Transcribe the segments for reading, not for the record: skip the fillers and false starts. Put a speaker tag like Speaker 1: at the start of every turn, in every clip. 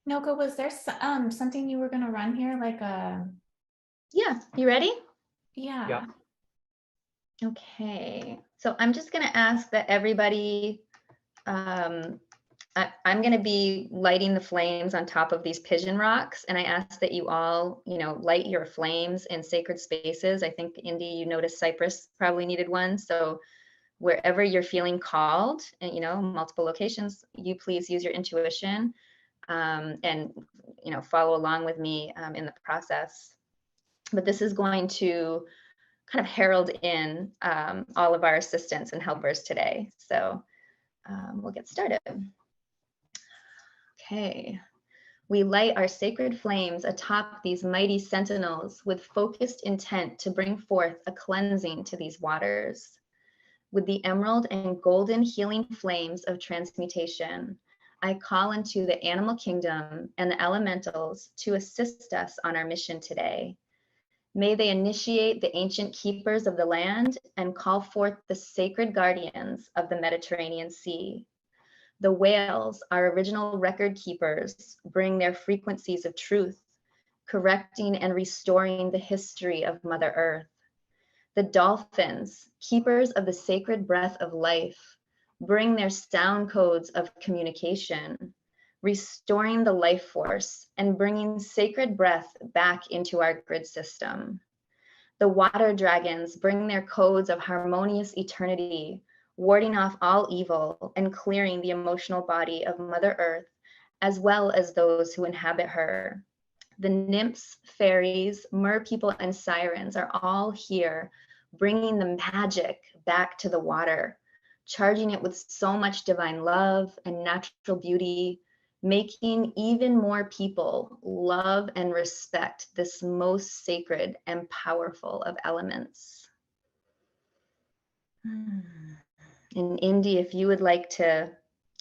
Speaker 1: Noka, was there something you were gonna run here, like
Speaker 2: Yeah, you ready?
Speaker 1: yeah.
Speaker 2: Okay, so I'm just gonna ask that everybody, I'm gonna be lighting the flames on top of these pigeon rocks, and I ask that you all, light your flames in sacred spaces. I think, Indy, you noticed Cyprus probably needed one, so wherever you're feeling called, and multiple locations, you please use your intuition, and follow along with me in the process. But this is going to kind of herald in all of our assistants and helpers today. So we'll get started. Okay. We light our sacred flames atop these mighty sentinels with focused intent to bring forth a cleansing to these waters. With the emerald and golden healing flames of transmutation, I call into the animal kingdom and the elementals to assist us on our mission today. May they initiate the ancient keepers of the land and call forth the sacred guardians of the Mediterranean Sea. The whales, our original record keepers, bring their frequencies of truth, correcting and restoring the history of Mother Earth. The dolphins, keepers of the sacred breath of life, bring their sound codes of communication, restoring the life force and bringing sacred breath back into our grid system. The water dragons bring their codes of harmonious eternity, warding off all evil and clearing the emotional body of Mother Earth, as well as those who inhabit her. The nymphs, fairies, mer people, and sirens are all here, bringing the magic back to the water, charging it with so much divine love and natural beauty, making even more people love and respect this most sacred and powerful of elements. And Indy, if you would like to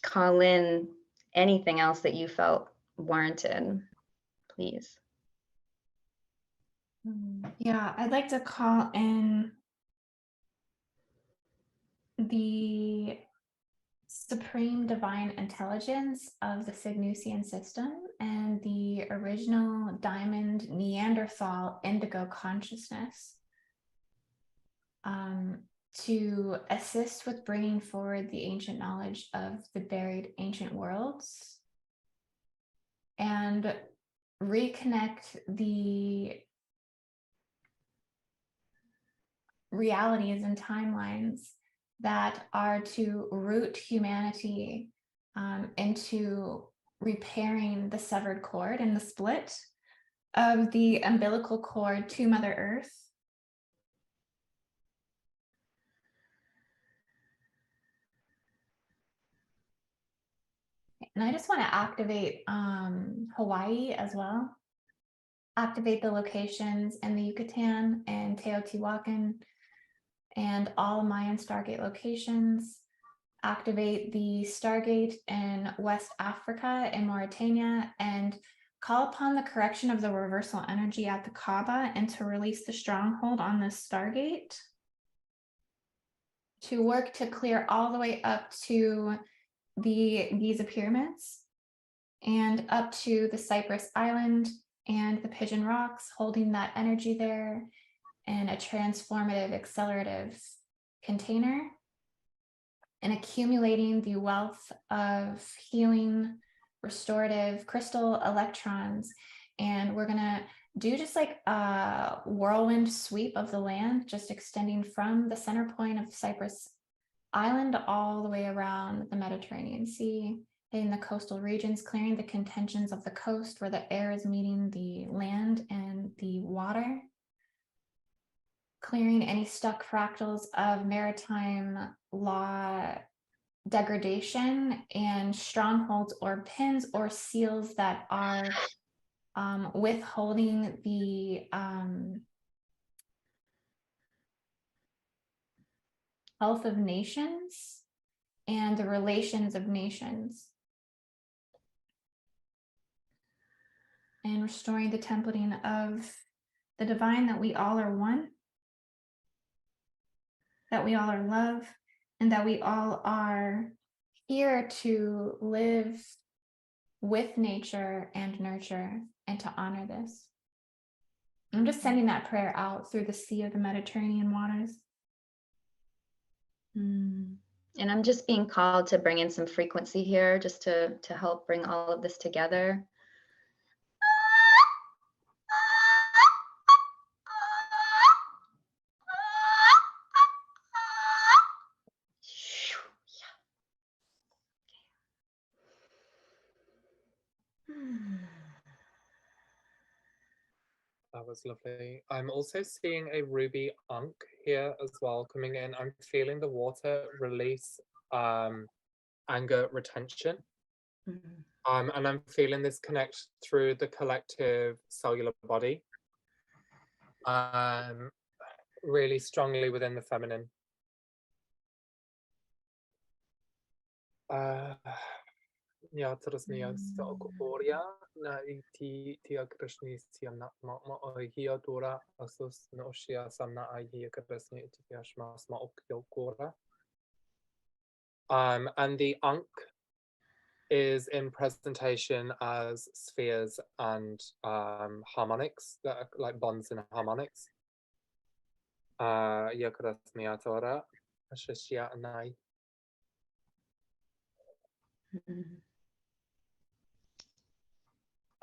Speaker 2: call in anything else that you felt warranted, please.
Speaker 1: Yeah, I'd like to call in the supreme divine intelligence of the Signusian system and the original diamond Neanderthal indigo consciousness to assist with bringing forward the ancient knowledge of the buried ancient worlds and reconnect the realities and timelines that are to root humanity into repairing the severed cord and the split of the umbilical cord to Mother Earth. And I just want to activate Hawaii as well. Activate the locations in the Yucatan and Teotihuacan and all Mayan Stargate locations. Activate the Stargate in West Africa and Mauritania, and call upon the correction of the reversal energy at the Kaaba and to release the stronghold on this Stargate. To work to clear all the way up to the Giza pyramids and up to the Cyprus island and the Pigeon rocks, holding that energy there in a transformative, accelerative container and accumulating the wealth of healing, restorative crystal electrons. And we're gonna do just like a whirlwind sweep of the land, just extending from the center point of Cyprus Island all the way around the Mediterranean Sea, in the coastal regions, clearing the contentions of the coast where the air is meeting the land and the water, clearing any stuck fractals of maritime law degradation and strongholds or pins or seals that are withholding the health of nations and the relations of nations, and restoring the templating of the divine, that we all are one, that we all are love, and that we all are here to live with nature and nurture, and to honor this. I'm just sending that prayer out through the sea of the Mediterranean waters.
Speaker 2: And I'm just being called to bring in some frequency here, just to help bring all of this together.
Speaker 3: That was lovely. I'm also seeing a ruby unk here as well coming in. I'm feeling the water release anger retention. And I'm feeling this connect through the collective cellular body. Really strongly within the feminine. Ja, teraz nie sa okoria na ti agrešni siam na ma hia dora asus no shia sam na hia agrešni ti ashma sma okora. And the Ankh is in presentation as spheres and harmonics, that are like bonds and harmonics. Ja agrešni atora ashia nai.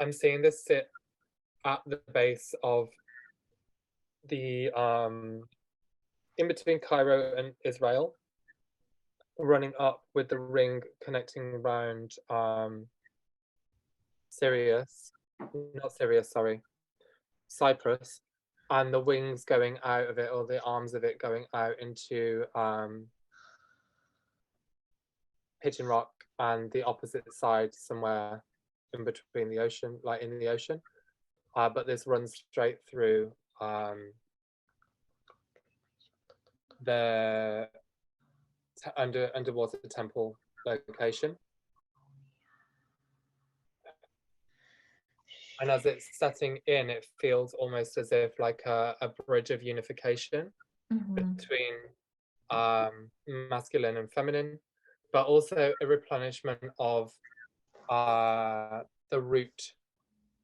Speaker 3: I'm seeing this sit at the base of the in between Cairo and Israel, running up with the ring connecting around Cyprus, and the wings going out of it, or the arms of it going out into Pigeon Rock, and the opposite side somewhere in between the ocean, like in the ocean. But this runs straight through the underwater temple location. And as it's setting in, it feels almost as if like a bridge of unification between masculine and feminine, but also a replenishment of the root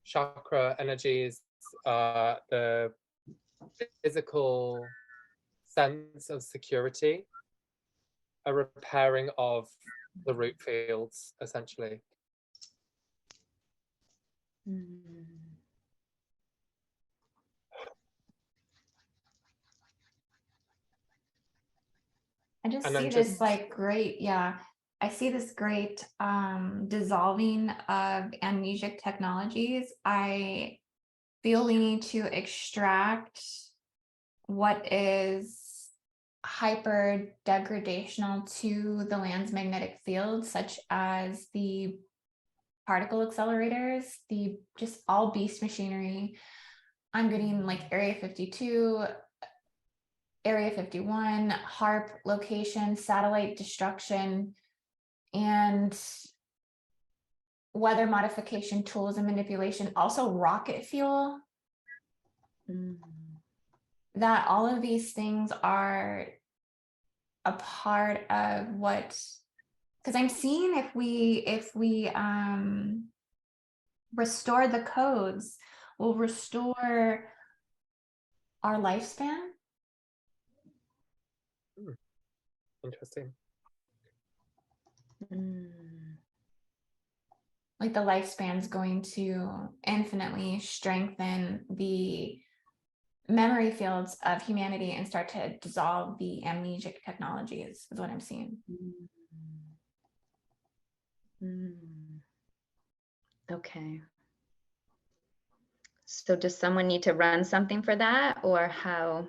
Speaker 3: chakra energies, the physical sense of security, a repairing of the root fields, essentially.
Speaker 1: I just see this like great, I see this great dissolving of amnesic technologies. I feel we need to extract what is hyper degradational to the land's magnetic field, such as the particle accelerators, the just all beast machinery. I'm getting like Area 52, Area 51, HARP location, satellite destruction, and weather modification tools and manipulation, also rocket fuel. That all of these things are a part of what, because I'm seeing if we restore the codes, we'll restore our lifespan.
Speaker 3: Interesting.
Speaker 1: Like the lifespan's going to infinitely strengthen the memory fields of humanity and start to dissolve the amnesic technologies, is what I'm seeing.
Speaker 2: Okay. So does someone need to run something for that, or how?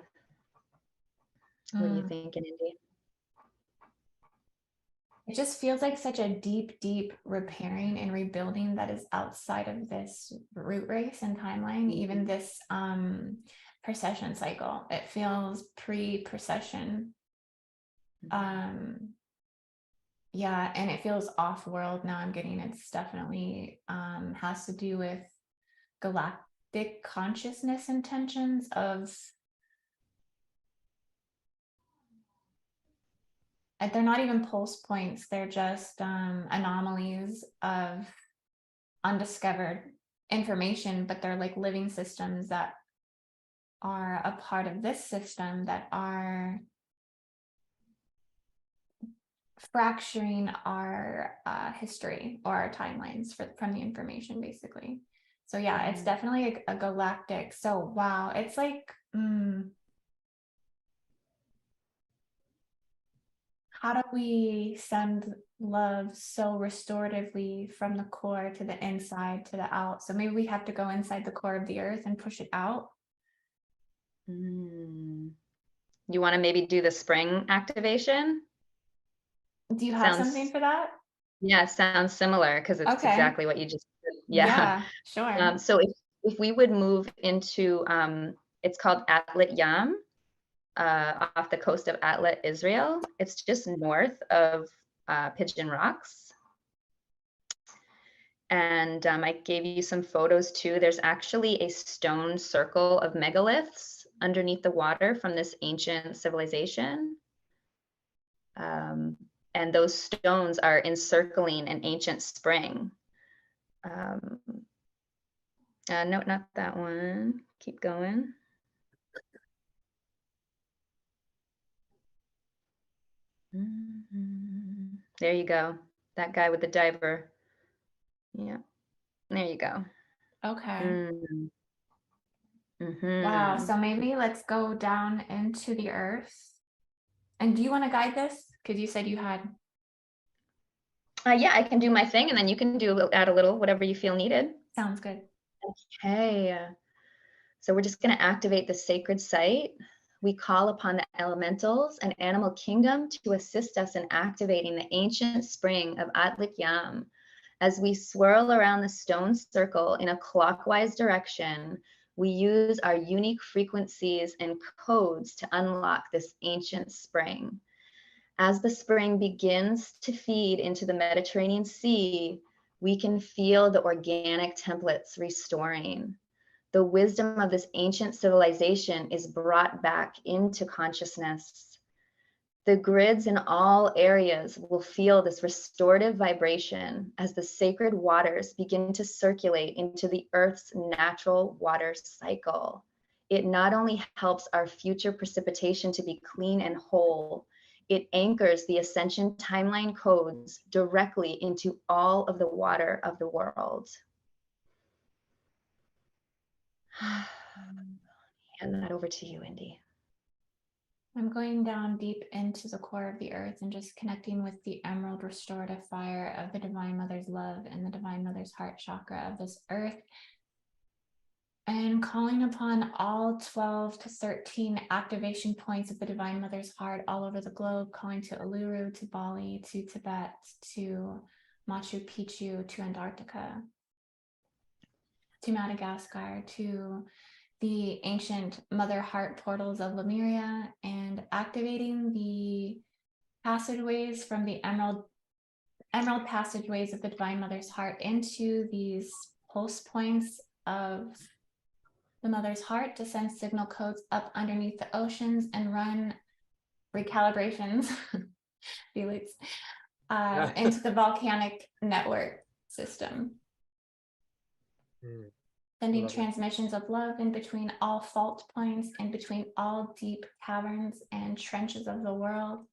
Speaker 2: What are you thinking, Indy?
Speaker 1: It just feels like such a deep, deep repairing and rebuilding that is outside of this root race and timeline, even this precession cycle. It feels pre-precession. Yeah, and it feels off-world now. I'm getting it's definitely has to do with galactic consciousness intentions of, they're not even pulse points, they're just anomalies of undiscovered information, but they're like living systems that are a part of this system that are fracturing our history or our timelines from the information, basically. So yeah, it's definitely a galactic. So wow, it's like how do we send love so restoratively from the core to the inside to the out? So maybe we have to go inside the core of the earth and push it out.
Speaker 2: You want to maybe do the spring activation?
Speaker 1: Do you have something for that?
Speaker 2: Yeah, sounds similar because it's
Speaker 1: Okay.
Speaker 2: exactly what you just did.
Speaker 1: Yeah, sure.
Speaker 2: So if we would move into, it's called Atlet Yam, off the coast of Atlet, Israel. It's just north of Pigeon Rocks. And I gave you some photos too. There's actually a stone circle of megaliths underneath the water from this ancient civilization. And those stones are encircling an ancient spring. No, not that one. Keep going. There you go. That guy with the diver. Yeah, there you go.
Speaker 1: Okay. Wow. So maybe let's go down into the earth. And do you want to guide this? Because you said you had.
Speaker 2: Yeah, I can do my thing, and then you can add a little, whatever you feel needed.
Speaker 1: Sounds good.
Speaker 2: Okay. So we're just going to activate the sacred site. We call upon the elementals and animal kingdom to assist us in activating the ancient spring of Atlik Yam. As we swirl around the stone circle in a clockwise direction, we use our unique frequencies and codes to unlock this ancient spring. As the spring begins to feed into the Mediterranean Sea, we can feel the organic templates restoring. The wisdom of this ancient civilization is brought back into consciousness. The grids in all areas will feel this restorative vibration as the sacred waters begin to circulate into the Earth's natural water cycle. It not only helps our future precipitation to be clean and whole, it anchors the ascension timeline codes directly into all of the water of the world. Hand that over to you, Indy.
Speaker 1: I'm going down deep into the core of the earth and just connecting with the emerald restorative fire of the Divine Mother's love and the Divine Mother's heart chakra of this earth. And calling upon all 12 to 13 activation points of the Divine Mother's heart all over the globe, calling to Uluru, to Bali, to Tibet, to Machu Picchu, to Antarctica, to Madagascar, to the ancient mother heart portals of Lemuria, and activating the passageways from the emerald passageways of the Divine Mother's heart into these pulse points of the Mother's heart to send signal codes up underneath the oceans and run recalibrations, Felix, into the volcanic network system. Sending transmissions of love in between all fault points, in between all deep caverns and trenches of the world,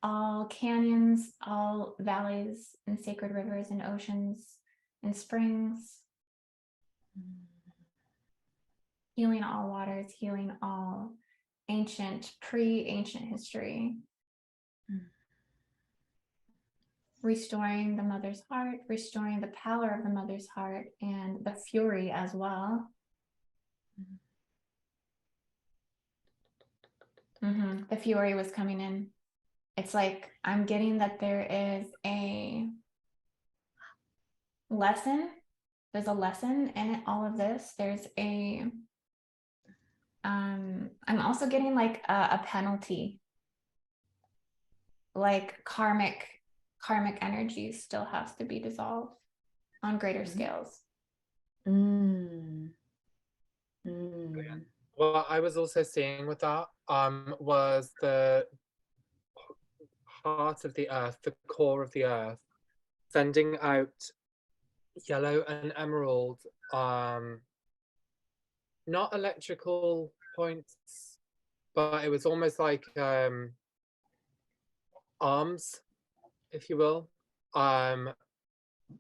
Speaker 1: all canyons, all valleys and sacred rivers and oceans and springs. Healing all waters, healing all ancient, pre-ancient history. Restoring the mother's heart, restoring the power of the mother's heart and the fury as well. The fury was coming in. It's like I'm getting that there is a lesson. There's a lesson in all of this. There's a I'm also getting like a penalty, like karmic energy still has to be dissolved on greater scales.
Speaker 3: What I was also seeing with that was the heart of the earth, the core of the earth, sending out yellow and emerald, not electrical points, but it was almost like arms, if you will,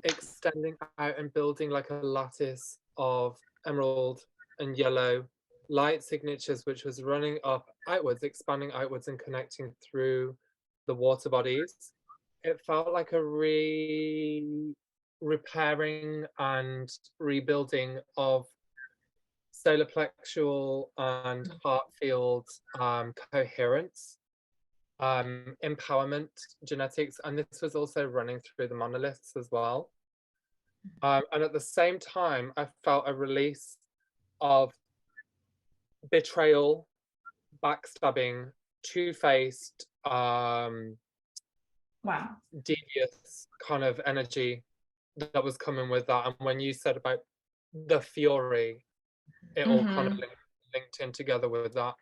Speaker 3: extending out and building like a lattice of emerald and yellow light signatures, which was running up outwards, expanding outwards and connecting through the water bodies. It felt like a repairing and rebuilding of solar plexual and heart field coherence, empowerment, genetics, and this was also running through the monoliths as well. And at the same time, I felt a release of betrayal, backstabbing, two-faced,
Speaker 1: Wow.
Speaker 3: devious kind of energy that was coming with that. And when you said about the fury, it all kind of linked in together with that.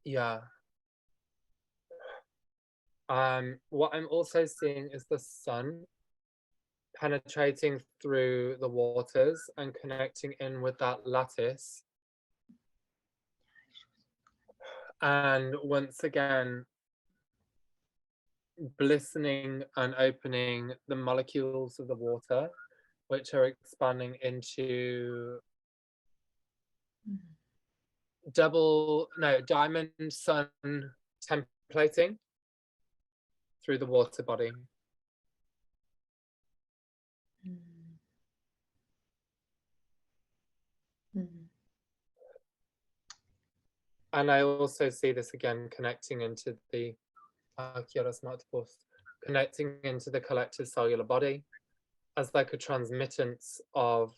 Speaker 3: Yeah. What I'm also seeing is the sun penetrating through the waters and connecting in with that lattice. And once again, glistening and opening the molecules of the water, which are expanding into diamond sun templating through the water body. And I also see this again connecting into the connecting into the collective cellular body as like a transmittance of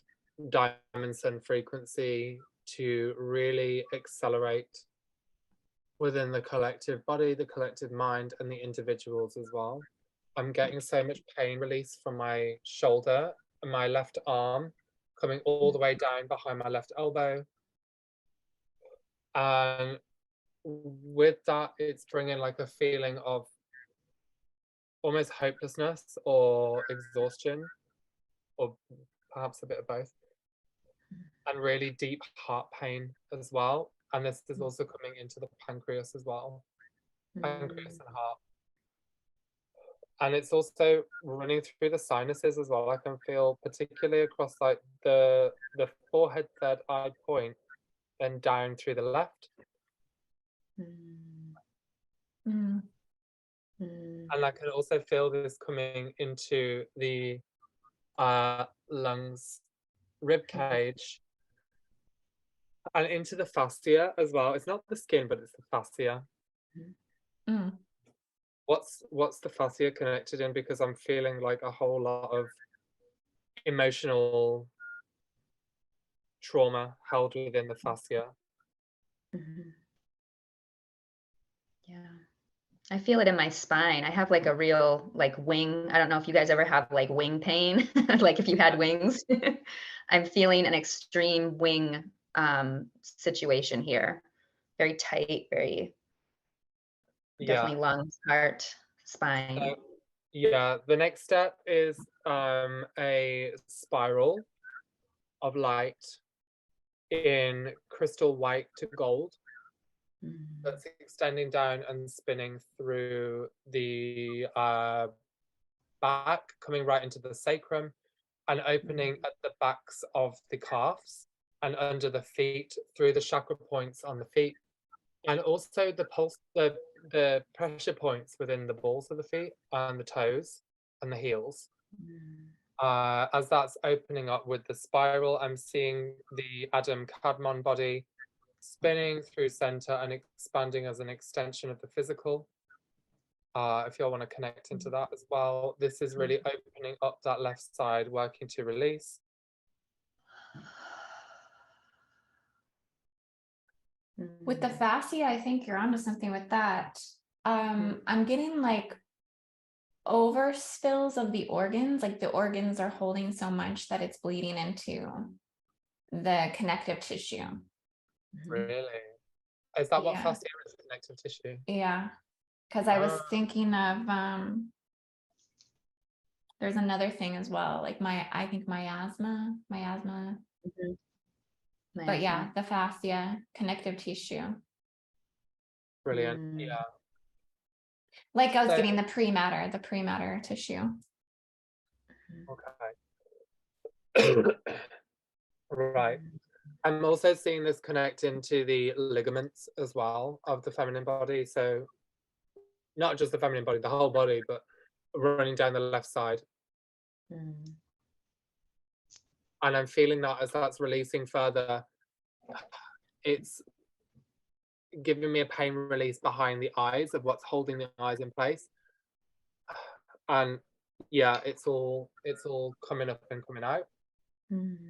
Speaker 3: diamond sun frequency to really accelerate within the collective body, the collective mind, and the individuals as well. I'm getting so much pain release from my shoulder and my left arm coming all the way down behind my left elbow. And with that, it's bringing like a feeling of almost hopelessness or exhaustion, or perhaps a bit of both, and really deep heart pain as well. And this is also coming into the pancreas as well, pancreas and heart. And it's also running through the sinuses as well. I can feel particularly across like the forehead, third eye point, then down through the left. And I can also feel this coming into the lungs, rib cage, and into the fascia as well. It's not the skin, but it's the fascia. What's the fascia connected in? Because I'm feeling like a whole lot of emotional trauma held within the fascia.
Speaker 2: Yeah. I feel it in my spine. I have like a real like wing. I don't know if you guys ever have like wing pain, like if you had wings. I'm feeling an extreme wing situation here. Very tight, very definitely lungs, heart, spine.
Speaker 3: So, yeah, the next step is a spiral of light in crystal white to gold. That's extending down and spinning through the back, coming right into the sacrum and opening at the backs of the calves and under the feet through the chakra points on the feet, and also the pulse, the pressure points within the balls of the feet and the toes and the heels. As that's opening up with the spiral, I'm seeing the Adam Kadmon body spinning through center and expanding as an extension of the physical. If y'all want to connect into that as well, this is really opening up that left side, working to release.
Speaker 1: With the fascia, I think you're onto something with that. I'm getting like overspills of the organs, like the organs are holding so much that it's bleeding into the connective tissue.
Speaker 3: Really? Is that what fascia is, connective tissue?
Speaker 1: Yeah, because I was thinking of There's another thing as well, like I think miasma,
Speaker 2: Mhm.
Speaker 1: but yeah,
Speaker 2: Miasma.
Speaker 1: the fascia, connective tissue.
Speaker 3: Brilliant.
Speaker 2: Mm.
Speaker 3: Yeah.
Speaker 1: Like I was
Speaker 3: So,
Speaker 1: getting the pre-matter tissue.
Speaker 3: okay. Right. I'm also seeing this connect into the ligaments as well of the feminine body. So not just the feminine body, the whole body, but running down the left side.
Speaker 2: Mm.
Speaker 3: And I'm feeling that as that's releasing further, it's giving me a pain release behind the eyes of what's holding the eyes in place. And yeah, it's all coming up and coming out.
Speaker 2: Mm.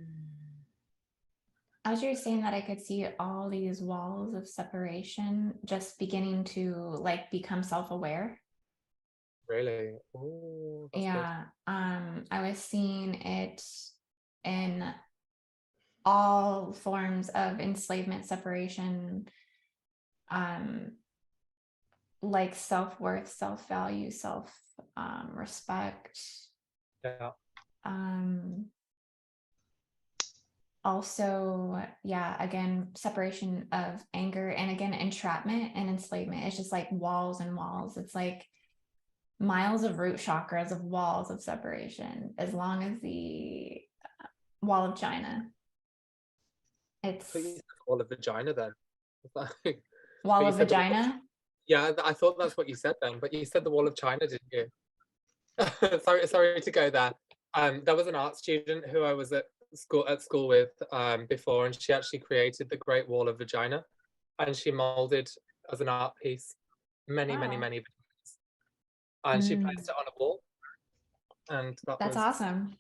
Speaker 1: As you're saying that, I could see all these walls of separation just beginning to like become self-aware.
Speaker 3: Really? Oh, that's good.
Speaker 1: Yeah. I was seeing it in all forms of enslavement, separation, like self-worth, self-value, respect.
Speaker 3: Yeah.
Speaker 1: Also, yeah, again, separation of anger, and again, entrapment and enslavement. It's just like walls and walls. It's like miles of root chakras of walls of separation, as long as the wall of China. It's
Speaker 3: I thought you said the wall of vagina then.
Speaker 1: wall
Speaker 3: But you
Speaker 1: of
Speaker 3: said the wall of,
Speaker 1: vagina.
Speaker 3: yeah, I thought that's what you said then, but you said the wall of China, didn't you? sorry to go there. There was an art student who I was at school with before, and she actually created the Great Wall of Vagina, and she molded as an art piece many
Speaker 1: Wow.
Speaker 3: vaginas, and she
Speaker 2: Mm.
Speaker 3: placed it on a wall, and that
Speaker 1: That's
Speaker 3: was
Speaker 1: awesome.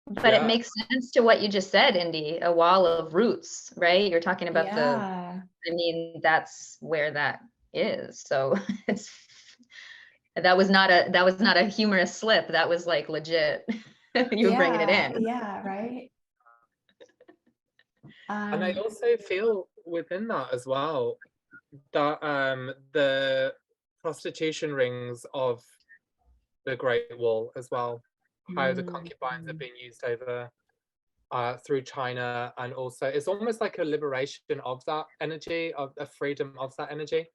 Speaker 2: But it
Speaker 3: yeah,
Speaker 2: makes sense to what you just said, Indy, a wall of roots, right? You're talking about
Speaker 1: Yeah.
Speaker 2: I mean, that's where that is. So it's that was not a humorous slip. That was like legit. You were bringing it
Speaker 1: Yeah.
Speaker 2: in.
Speaker 1: Yeah. Right.
Speaker 3: and I also feel within that as well that the prostitution rings of the Great Wall as well, how the concubines are
Speaker 2: Mm.
Speaker 3: being used over through China, and also it's almost like a liberation of that energy, of a freedom of that energy,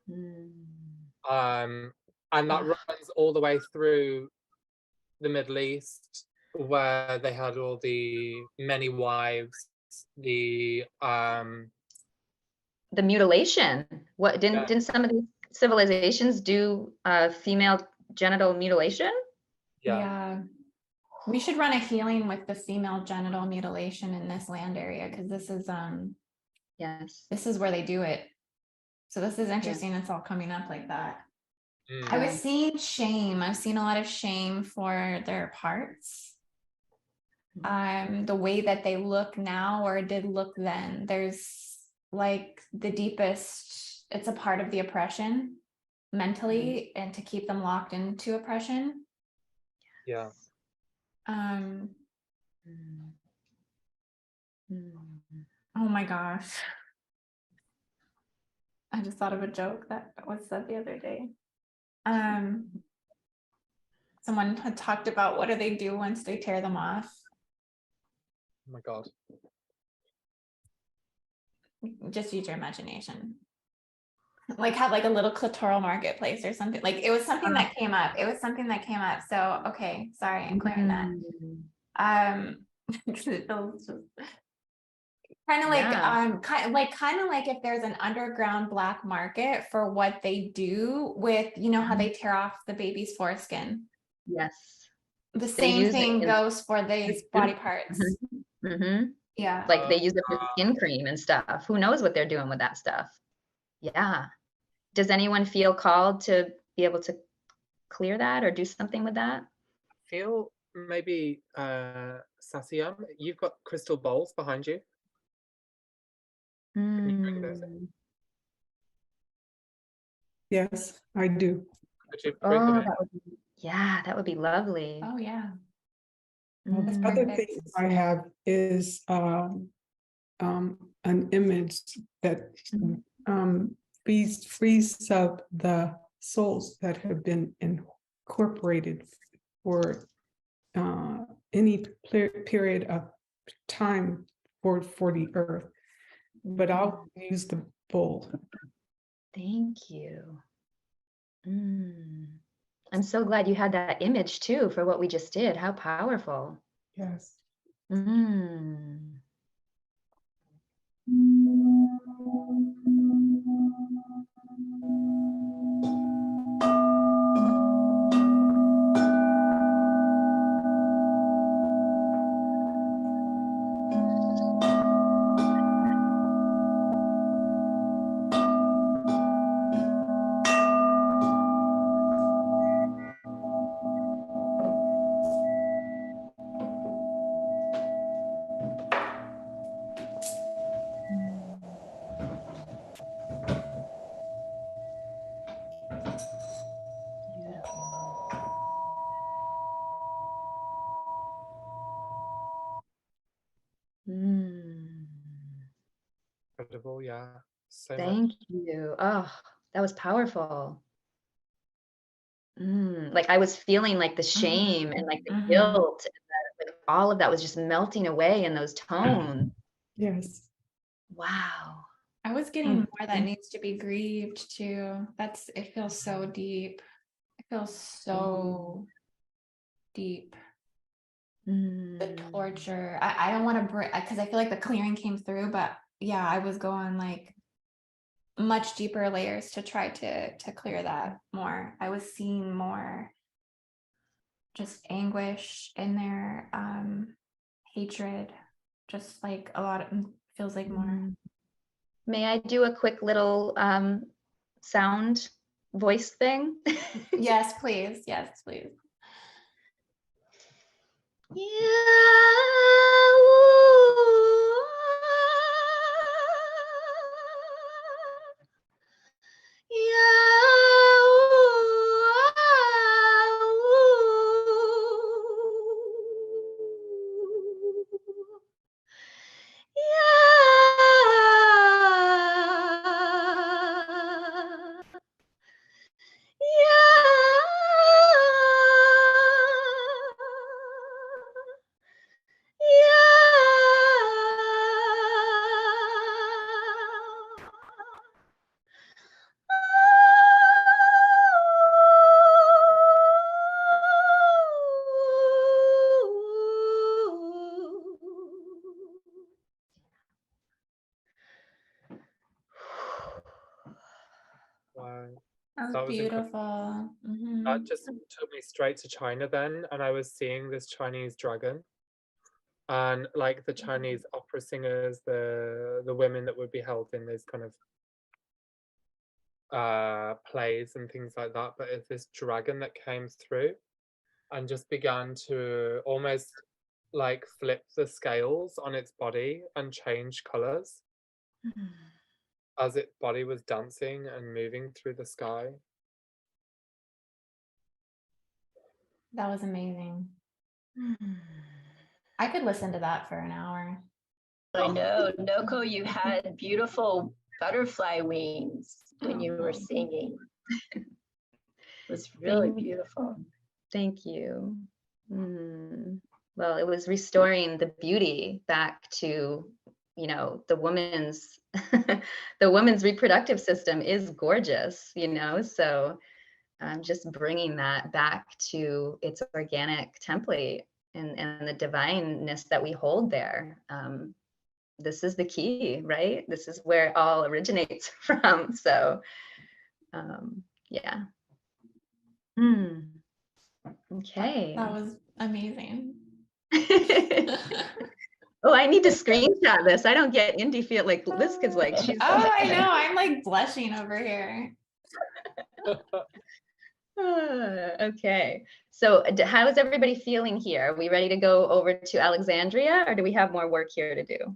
Speaker 2: Mm.
Speaker 3: and that
Speaker 2: Ugh.
Speaker 3: runs all the way through the Middle East, where they had all the many wives, the
Speaker 2: The mutilation. What
Speaker 3: yeah,
Speaker 2: didn't some of these civilizations do female genital mutilation?
Speaker 3: yeah,
Speaker 1: Yeah. We should run a healing with the female genital mutilation in this land area, because
Speaker 2: Yes.
Speaker 1: this is where they do it. So this is
Speaker 2: Yeah.
Speaker 1: interesting. It's all coming up like that.
Speaker 3: mm,
Speaker 1: I was seeing shame. I've seen a lot of shame for their parts. The way that they look now or did look then. There's like the deepest, it's a part of the oppression mentally, and to keep them locked into oppression.
Speaker 3: yeah.
Speaker 1: Um,
Speaker 2: Mm. Mm.
Speaker 1: oh my gosh. I just thought of a joke that was said the other day. Someone had talked about what do they do once they tear them off.
Speaker 3: Oh my God.
Speaker 1: Just use your imagination. Like have like a little clitoral marketplace or something. Like it was something that came up. It was something that came up. So okay, sorry, I'm clearing that. Kind of like
Speaker 2: Yeah.
Speaker 1: kind of like if there's an underground black market for what they do with, you know, how they tear off the baby's foreskin.
Speaker 2: Yes.
Speaker 1: The
Speaker 2: They
Speaker 1: same
Speaker 2: use it
Speaker 1: thing
Speaker 2: in
Speaker 1: goes for these body parts.
Speaker 2: Mm-hmm.
Speaker 1: Yeah.
Speaker 2: Like they use it for skin cream and stuff. Who knows what they're doing with that stuff? Yeah. Does anyone feel called to be able to clear that or do something with that?
Speaker 3: Feel maybe Sasyam, you've got crystal bowls behind you. Can you bring those in?
Speaker 4: Yes, I do.
Speaker 3: Could you bring them
Speaker 2: Oh,
Speaker 3: in?
Speaker 2: that would be lovely.
Speaker 1: Oh yeah.
Speaker 4: Well, the
Speaker 2: Mm.
Speaker 4: other
Speaker 1: perfect.
Speaker 4: thing I have is an image that frees up the souls that have been incorporated for any period of time for the earth, but I'll use the bull.
Speaker 2: Thank you. I'm so glad you had that image too for what we just did. How powerful.
Speaker 4: Yes.
Speaker 3: Incredible, yeah. So much.
Speaker 2: Thank you. Oh, that was powerful. Like I was feeling like the shame and like the guilt, and like all of that was just melting away in those tones.
Speaker 4: Yes.
Speaker 2: Wow.
Speaker 1: I was getting more that needs to be grieved too. It feels so deep. It feels so deep. The torture. I don't want to bring, because I feel like the clearing came through, but yeah, I was going like much deeper layers to try to clear that more. I was seeing more just anguish in there, hatred, just like a lot of, feels like more.
Speaker 2: May I do a quick little sound voice thing?
Speaker 1: Yes, please. Yes, please.
Speaker 3: Wow.
Speaker 1: That was
Speaker 3: incredible.
Speaker 1: beautiful.
Speaker 3: That just took me straight to China then, and I was seeing this Chinese dragon, and like the Chinese opera singers, the women that would be held in these kind of plays and things like that. But it's this dragon that came through and just began to almost like flip the scales on its body and change colors as its body was dancing and moving through the sky.
Speaker 1: That was amazing. I could listen to that for an hour.
Speaker 5: I know, Noko, you had beautiful butterfly wings when you were singing. It was really beautiful.
Speaker 2: Thank you. Well, it was restoring the beauty back to, you know, the woman's the woman's reproductive system is gorgeous, you know, so just bringing that back to its organic template and the divineness that we hold there. This is the key, right? This is where it all originates from. So, yeah. Okay.
Speaker 1: That was amazing.
Speaker 2: Oh, I need to screenshot this. I don't get Indy feel like this is like she's.
Speaker 1: Oh, I know. I'm like blushing over here.
Speaker 2: Okay. So how is everybody feeling here? Are we ready to go over to Alexandria, or do we have more work here to do?